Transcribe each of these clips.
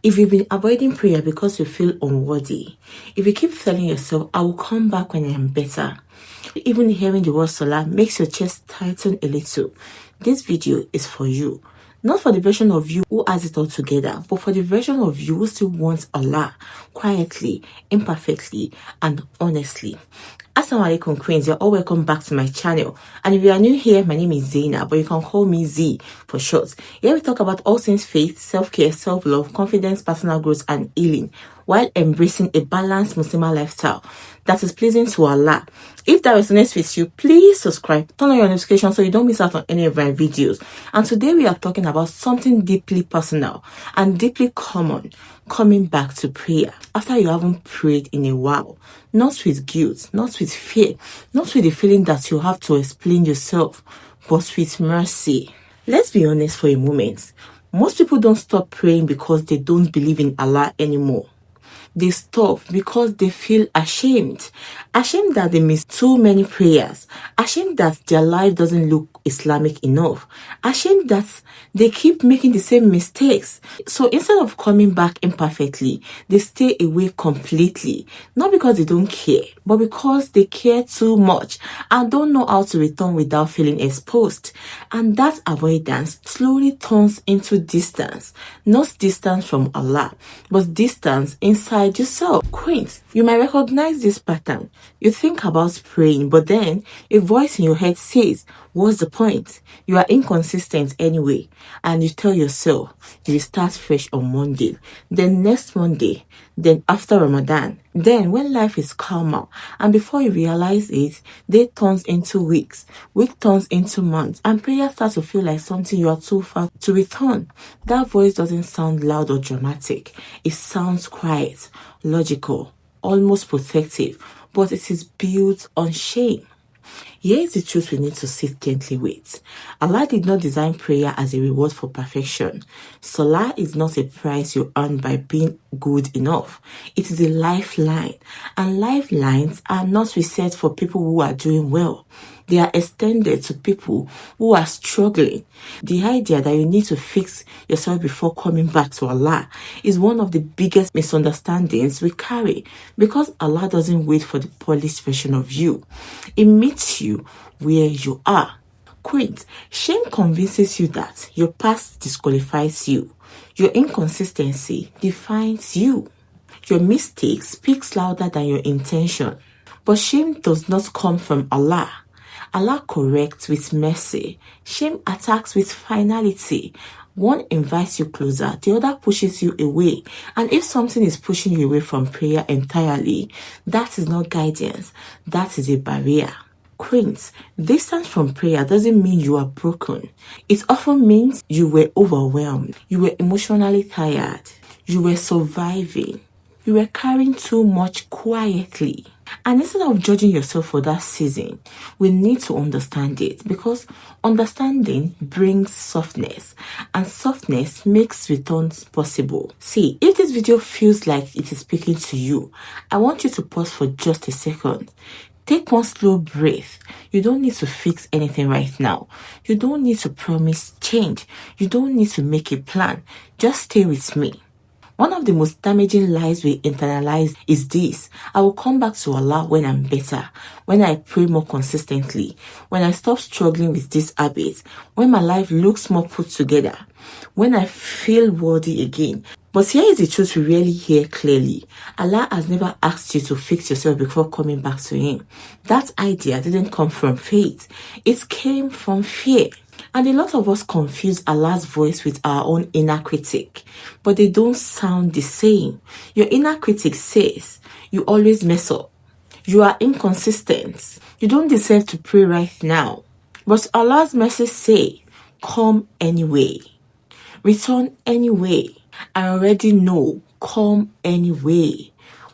If you've been avoiding prayer because you feel unworthy, if you keep telling yourself, I will come back when I am better, even hearing the word Salah makes your chest tighten a little, this video is for you. Not for the version of you who has it all together, but for the version of you who still wants Allah quietly, imperfectly, and honestly. Assalamu alaikum queens, you're all welcome back to my channel. And if you are new here, my name is Zaina, but you can call me Z for short. Here we talk about all things faith, self-care, self-love, confidence, personal growth, and healing, while embracing a balanced Muslim lifestyle that is pleasing to Allah. If that resonates with you, please subscribe, turn on your notifications so you don't miss out on any of my videos. And today we are talking about something deeply personal and deeply common: coming back to prayer after you haven't prayed in a while. Not with guilt, not with fear, not with the feeling that you have to explain yourself, but with mercy. Let's be honest for a moment. Most people don't stop praying because they don't believe in Allah anymore. They stop because they feel ashamed. Ashamed that they miss too many prayers. Ashamed that their life doesn't look Islamic enough. Ashamed that they keep making the same mistakes. So instead of coming back imperfectly, they stay away completely. Not because they don't care, but because they care too much and don't know how to return without feeling exposed. And that avoidance slowly turns into distance. Not distance from Allah, but distance inside yourself. Queens, you might recognize this pattern. You think about praying, but then a voice in your head says, what's the point? You are inconsistent anyway. And you tell yourself you will start fresh on Monday, then next Monday, then after Ramadan. Then when life is calmer, and before you realize it, day turns into weeks, week turns into months, and prayer starts to feel like something you are too far to return. That voice doesn't sound loud or dramatic. It sounds quiet, logical, almost protective, but it is built on shame. Here is the truth we need to sit gently with. Allah did not design prayer as a reward for perfection. Salah is not a price you earn by being good enough. It is a lifeline. And lifelines are not reserved for people who are doing well. They are extended to people who are struggling. The idea that you need to fix yourself before coming back to Allah is one of the biggest misunderstandings we carry, because Allah doesn't wait for the polished version of you. It meets you where you are. Queens, shame convinces you that your past disqualifies you. Your inconsistency defines you. Your mistake speaks louder than your intention. But shame does not come from Allah. Allah corrects with mercy. Shame attacks with finality. One invites you closer, the other pushes you away. And if something is pushing you away from prayer entirely, that is not guidance. That is a barrier. Queens, distance from prayer doesn't mean you are broken. It often means you were overwhelmed. You were emotionally tired. You were surviving. You were carrying too much quietly. And instead of judging yourself for that season, we need to understand it, because understanding brings softness, and softness makes returns possible. See, if this video feels like it is speaking to you, I want you to pause for just a second. Take one slow breath. You don't need to fix anything right now. You don't need to promise change. You don't need to make a plan. Just stay with me. One of the most damaging lies we internalize is this: I will come back to Allah when I'm better, when I pray more consistently, when I stop struggling with these habits, when my life looks more put together, when I feel worthy again. But here is the truth we rarely hear clearly. Allah has never asked you to fix yourself before coming back to Him. That idea didn't come from faith. It came from fear. And a lot of us confuse Allah's voice with our own inner critic, but they don't sound the same. Your inner critic says, you always mess up. You are inconsistent. You don't deserve to pray right now. But Allah's message say, come anyway. Return anyway. I already know, come anyway.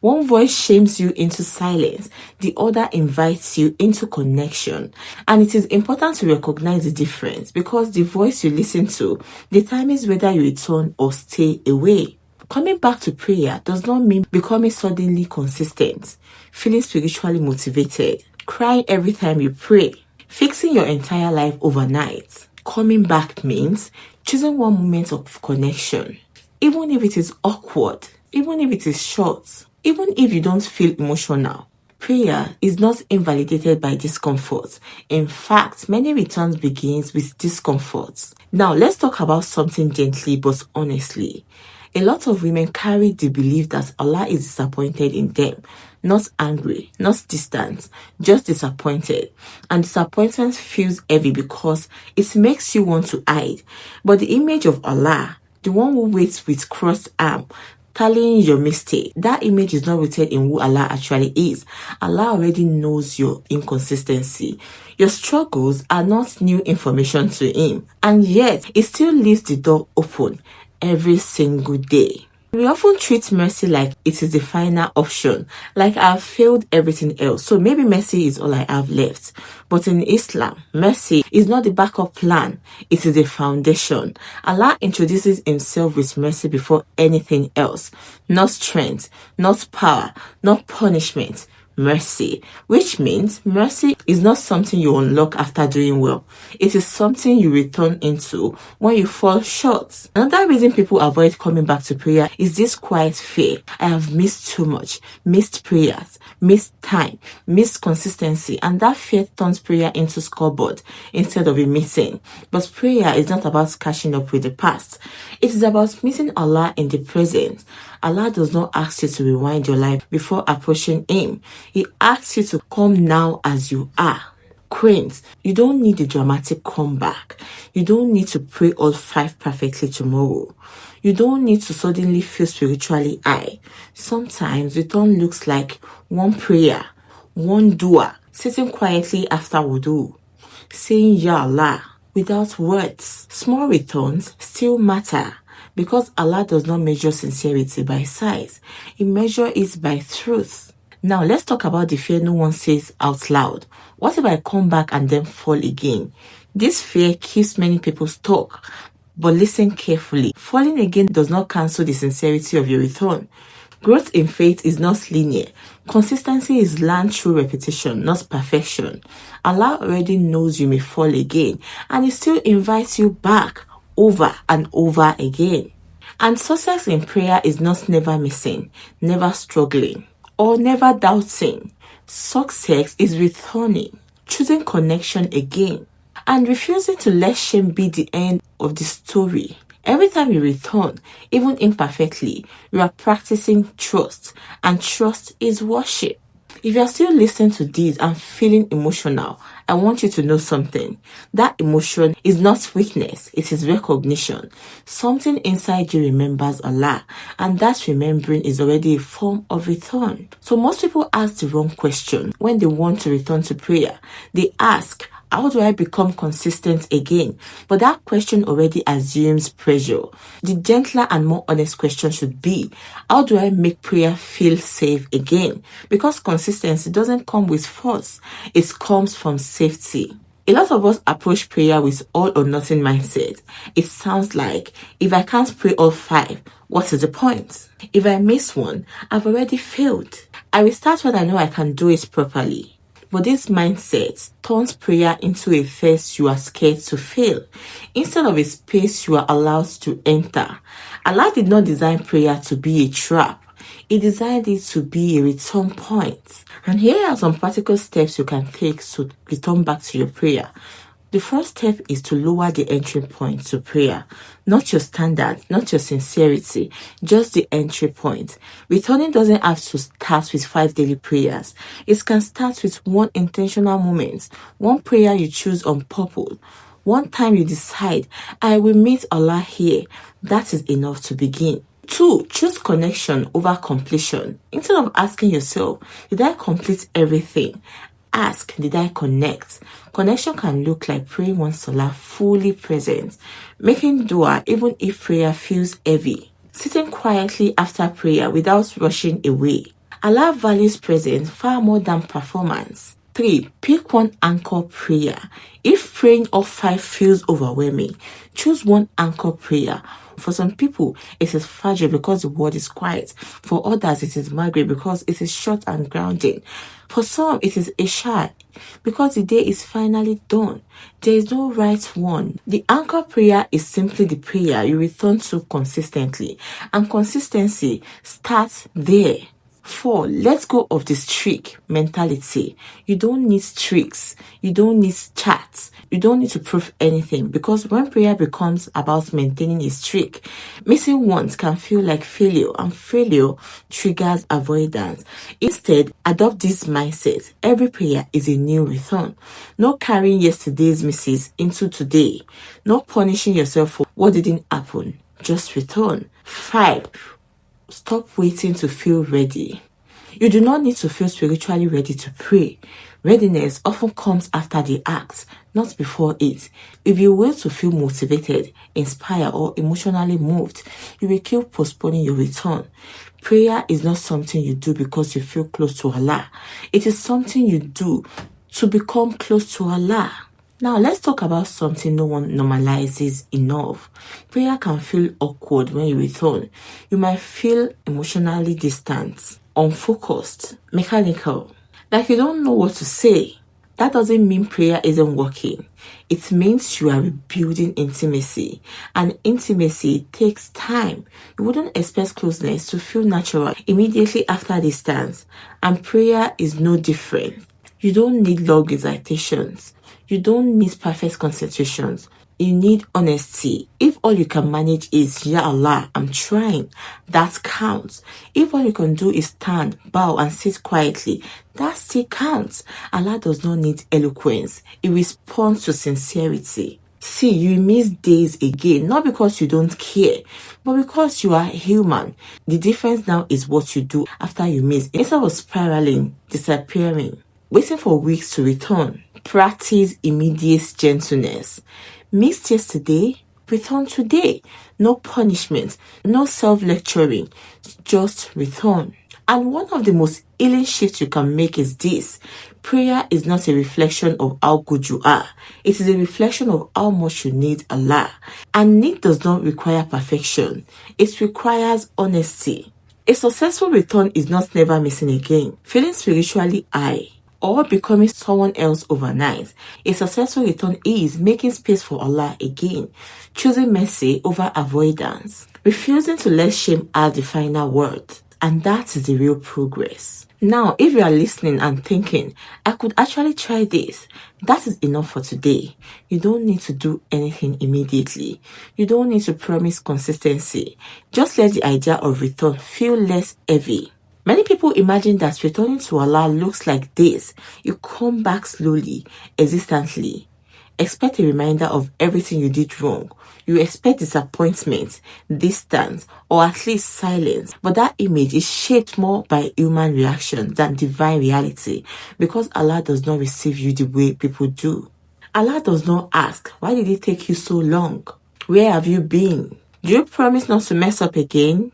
One voice shames you into silence, the other invites you into connection. And it is important to recognize the difference, because the voice you listen to determines whether you return or stay away. Coming back to prayer does not mean becoming suddenly consistent, feeling spiritually motivated, crying every time you pray, fixing your entire life overnight. Coming back means choosing one moment of connection, even if it is awkward, even if it is short, even if you don't feel emotional. Prayer is not invalidated by discomfort. In fact, many returns begins with discomfort. Now, let's talk about something gently but honestly. A lot of women carry the belief that Allah is disappointed in them, not angry, not distant, just disappointed. And disappointment feels heavy because it makes you want to hide. But the image of Allah, the one who waits with crossed arm, tallying your mistake, that image is not rooted in who Allah actually is. Allah already knows your inconsistency. Your struggles are not new information to Him, and yet He still leaves the door open every single day. We often treat mercy like it is the final option, like I've failed everything else, so maybe mercy is all I have left. But in Islam, mercy is not the backup plan, it is the foundation. Allah introduces Himself with mercy before anything else. Not strength, not power, not punishment. Mercy, which means mercy is not something you unlock after doing well. It is something you return into when you fall short. Another reason people avoid coming back to prayer is this quiet fear. I have missed too much, missed prayers, missed time, missed consistency, and that fear turns prayer into scoreboard instead of a meeting. But prayer is not about catching up with the past. It is about meeting Allah in the present. Allah does not ask you to rewind your life before approaching Him. He asks you to come now as you are. Queens, you don't need a dramatic comeback. You don't need to pray all 5 perfectly tomorrow. You don't need to suddenly feel spiritually high. Sometimes return looks like one prayer, one dua, sitting quietly after wudu, saying Ya Allah without words. Small returns still matter, because Allah does not measure sincerity by size. He measures it by truth. Now, let's talk about the fear no one says out loud. What if I come back and then fall again? This fear keeps many people stuck. But listen carefully. Falling again does not cancel the sincerity of your return. Growth in faith is not linear. Consistency is learned through repetition, not perfection. Allah already knows you may fall again, and He still invites you back over and over again. And success in prayer is not never missing, never struggling, or never doubting. Success is returning, choosing connection again, and refusing to let shame be the end of the story. Every time you return, even imperfectly, you are practicing trust, and trust is worship. If you are still listening to this and feeling emotional, I want you to know something. That emotion is not weakness, it is recognition. Something inside you remembers Allah, and that remembering is already a form of return. So most people ask the wrong question when they want to return to prayer. They ask, how do I become consistent again? But that question already assumes pressure. The gentler and more honest question should be, how do I make prayer feel safe again? Because consistency doesn't come with force. It comes from safety. A lot of us approach prayer with all or nothing mindset. It sounds like, if I can't pray all 5, what is the point? If I miss one, I've already failed. I will start when I know I can do it properly. But this mindset turns prayer into a phase you are scared to fail, instead of a space you are allowed to enter. Allah did not design prayer to be a trap. He designed it to be a return point. And here are some practical steps you can take to return back to your prayer. The first step is to lower the entry point to prayer. Not your standard, not your sincerity, just the entry point. Returning doesn't have to start with 5 daily prayers. It can start with one intentional moment, one prayer you choose on purpose. One time you decide, I will meet Allah here. That is enough to begin. 2, choose connection over completion. Instead of asking yourself, did I complete everything? Ask, did I connect? Connection can look like praying one Salah fully present, making dua even if prayer feels heavy, sitting quietly after prayer without rushing away. Allah values presence far more than performance. 3, pick one anchor prayer. If praying all 5 feels overwhelming, choose one anchor prayer, For some people, it is Fajr because the word is quiet. For others, it is Maghrib because it is short and grounding. For some, it is Isha because the day is finally done. There is no right one. The anchor prayer is simply the prayer you return to consistently, and consistency starts there. 4. Let go of the streak mentality. You don't need streaks. You don't need chats. You don't need to prove anything, because when prayer becomes about maintaining a streak, missing ones can feel like failure, and failure triggers avoidance. Instead, adopt this mindset. Every prayer is a new return. No carrying yesterday's misses into today. No punishing yourself for what didn't happen. Just return. 5. Stop waiting to feel ready. You do not need to feel spiritually ready to pray. Readiness often comes after the act, not before it. If you wait to feel motivated, inspired, or emotionally moved, you will keep postponing your return. Prayer is not something you do because you feel close to Allah. It is something you do to become close to Allah. Now, let's talk about something no one normalizes enough. Prayer can feel awkward when you return. You might feel emotionally distant, unfocused, mechanical, like you don't know what to say. That doesn't mean prayer isn't working. It means you are rebuilding intimacy, and intimacy takes time. You wouldn't expect closeness to feel natural immediately after distance, and prayer is no different. You don't need long recitations. You don't need perfect concentrations. You need honesty. If all you can manage is, Ya Allah, I'm trying, that counts. If all you can do is stand, bow, and sit quietly, that still counts. Allah does not need eloquence. It responds to sincerity. See, you miss days again, not because you don't care, but because you are human. The difference now is what you do after you miss. Instead of spiraling, disappearing, waiting for weeks to return, practice immediate gentleness. Missed yesterday, return today. No punishment, no self-lecturing, just return. And one of the most healing shifts you can make is this. Prayer is not a reflection of how good you are. It is a reflection of how much you need Allah. And need does not require perfection. It requires honesty. A successful return is not never missing again. Feeling spiritually high or becoming someone else overnight. A successful return is making space for Allah again, choosing mercy over avoidance, refusing to let shame add the final word. And that is the real progress. Now, if you are listening and thinking, I could actually try this, that is enough for today. You don't need to do anything immediately. You don't need to promise consistency. Just let the idea of return feel less heavy. Many people imagine that returning to Allah looks like this. You come back slowly, existently. Expect a reminder of everything you did wrong. You expect disappointment, distance, or at least silence. But that image is shaped more by human reaction than divine reality, because Allah does not receive you the way people do. Allah does not ask, why did it take you so long? Where have you been? Do you promise not to mess up again?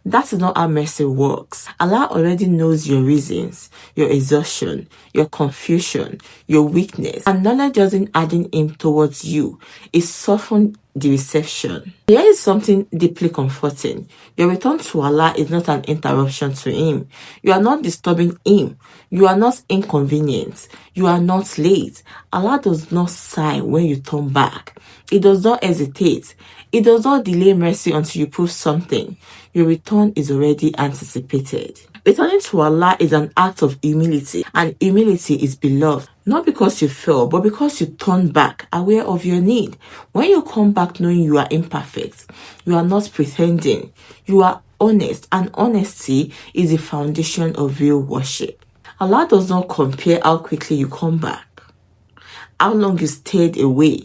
That is not how mercy works. Allah already knows your reasons, your exhaustion, your confusion, your weakness, and knowledge doesn't adding Him towards you. It softens the reception. There is something deeply comforting. Your return to Allah is not an interruption to Him. You are not disturbing Him. You are not inconvenient. You are not late. Allah does not sigh when you turn back. He does not hesitate. It does not delay mercy until you prove something. Your return is already anticipated. Returning to Allah is an act of humility, and humility is beloved, not because you fell, but because you turn back, aware of your need. When you come back knowing you are imperfect, you are not pretending, you are honest, and honesty is the foundation of real worship. Allah does not compare how quickly you come back, how long you stayed away,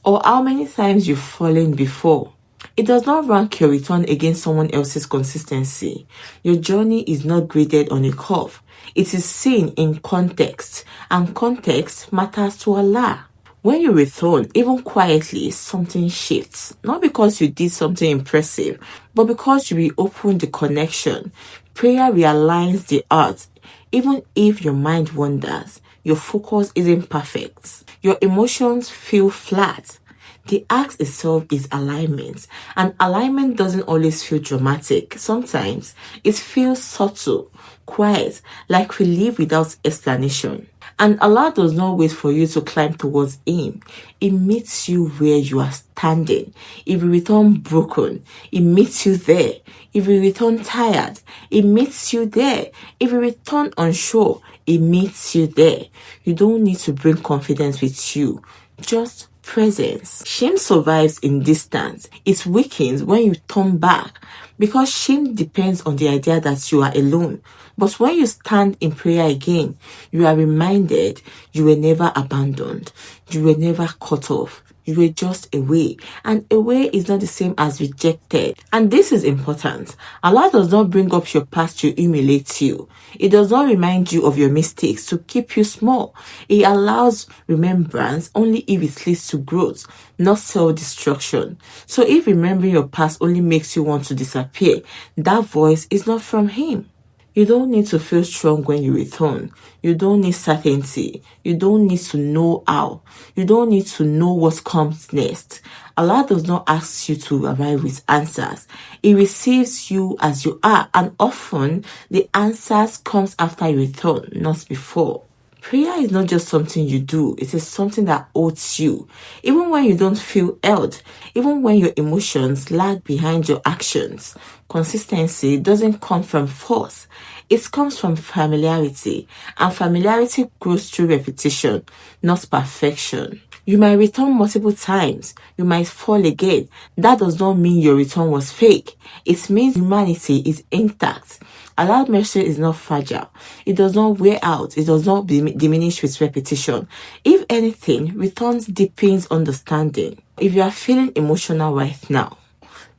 or how many times you've fallen before. It does not rank your return against someone else's consistency. Your journey is not graded on a curve. It is seen in context, and context matters to Allah. When you return, even quietly, something shifts. Not because you did something impressive, but because you reopened the connection. Prayer realigns the heart. Even if your mind wanders, your focus isn't perfect. Your emotions feel flat. The act itself is alignment, and alignment doesn't always feel dramatic. Sometimes it feels subtle, quiet, like relief without explanation. And Allah does not wait for you to climb towards Him. He meets you where you are standing. If you return broken, He meets you there. If you return tired, He meets you there. If you return unsure, He meets you there. You don't need to bring confidence with you. Just presence. Shame survives in distance. It weakens when you turn back because shame depends on the idea that you are alone. But when you stand in prayer again, you are reminded you were never abandoned. You were never cut off. You were just away. And away is not the same as rejected. And this is important. Allah does not bring up your past to humiliate you. It does not remind you of your mistakes to keep you small. It allows remembrance only if it leads to growth, not self-destruction. So if remembering your past only makes you want to disappear, that voice is not from Him. You don't need to feel strong when you return. You don't need certainty. You don't need to know how. You don't need to know what comes next. Allah does not ask you to arrive with answers. He receives you as you are, and often the answers comes after you return, not before. Prayer is not just something you do, it is something that holds you. Even when you don't feel held, even when your emotions lag behind your actions. Consistency doesn't come from force, it comes from familiarity. And familiarity grows through repetition, not perfection. You might return multiple times, you might fall again. That does not mean your return was fake. It means humanity is intact. Allah's mercy is not fragile. It does not wear out. It does not diminish with repetition. If anything, returns deepens understanding. If you are feeling emotional right now,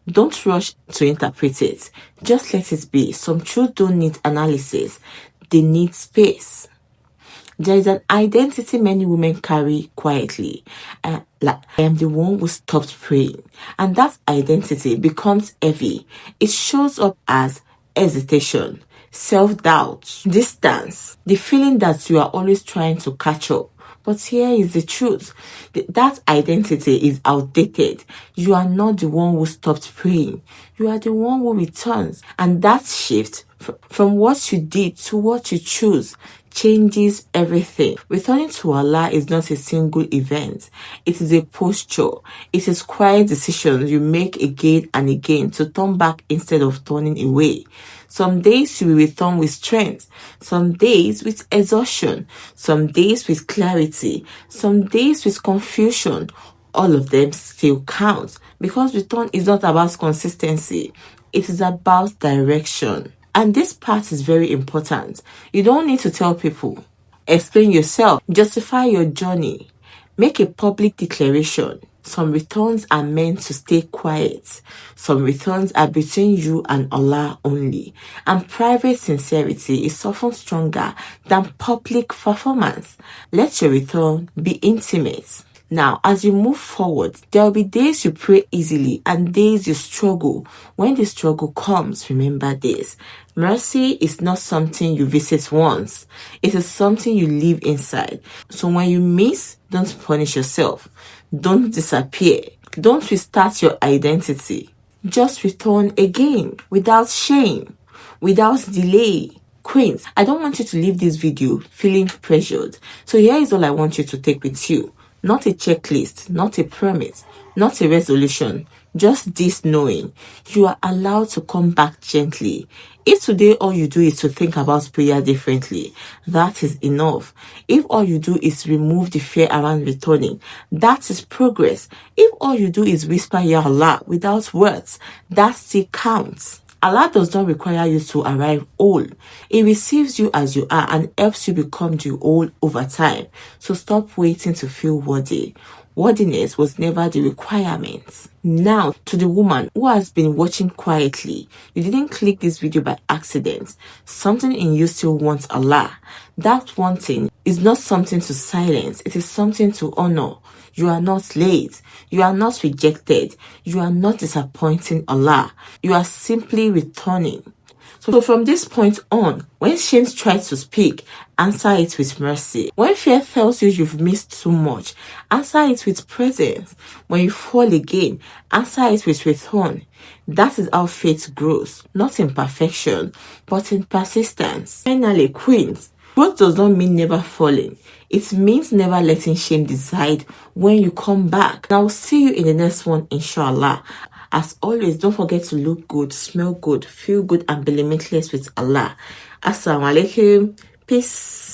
don't rush to interpret it. Just let it be. Some truths don't need analysis. They need space. There is an identity many women carry quietly. Like, I am the one who stopped praying. And that identity becomes heavy. It shows up as hesitation, self-doubt, distance, the feeling that you are always trying to catch up. But here is the truth. That identity is outdated. You are not the one who stopped praying. You are the one who returns. And that shift from what you did to what you choose changes everything. Returning to Allah is not a single event. It is a posture. It is quiet decisions you make again and again to turn back instead of turning away. Some days you will return with strength, some days with exhaustion, some days with clarity, some days with confusion. All of them still count because return is not about consistency. It is about direction. And this part is very important. You don't need to tell people. Explain yourself. Justify your journey. Make a public declaration. Some returns are meant to stay quiet. Some returns are between you and Allah only. And private sincerity is often stronger than public performance. Let your return be intimate. Now, as you move forward, there will be days you pray easily and days you struggle. When the struggle comes, remember this. Mercy is not something you visit once. It is something you live inside. So when you miss, don't punish yourself. Don't disappear. Don't restart your identity. Just return again without shame, without delay. Queens, I don't want you to leave this video feeling pressured. So here is all I want you to take with you. Not a checklist, not a promise, not a resolution. Just this knowing you are allowed to come back gently. If today all you do is to think about prayer differently, that is enough. If all you do is remove the fear around returning, that is progress. If all you do is whisper Ya Allah without words, that still counts. Allah does not require you to arrive whole. He receives you as you are and helps you become the whole over time. So stop waiting to feel worthy. Worthiness was never the requirement. Now, to the woman who has been watching quietly, you didn't click this video by accident. Something in you still wants Allah. That wanting is not something to silence. It is something to honor. You are not late. You are not rejected. You are not disappointing Allah. You are simply returning. So from this point on, when shame tries to speak, answer it with mercy. When fear tells you you've missed too much, answer it with presence. When you fall again, answer it with return. That is how faith grows, not in perfection, but in persistence. Finally, queens, growth does not mean never falling. It means never letting shame decide when you come back. And I'll see you in the next one, inshallah. As always, don't forget to look good, smell good, feel good, and be limitless with Allah. Assalamu alaikum. Peace.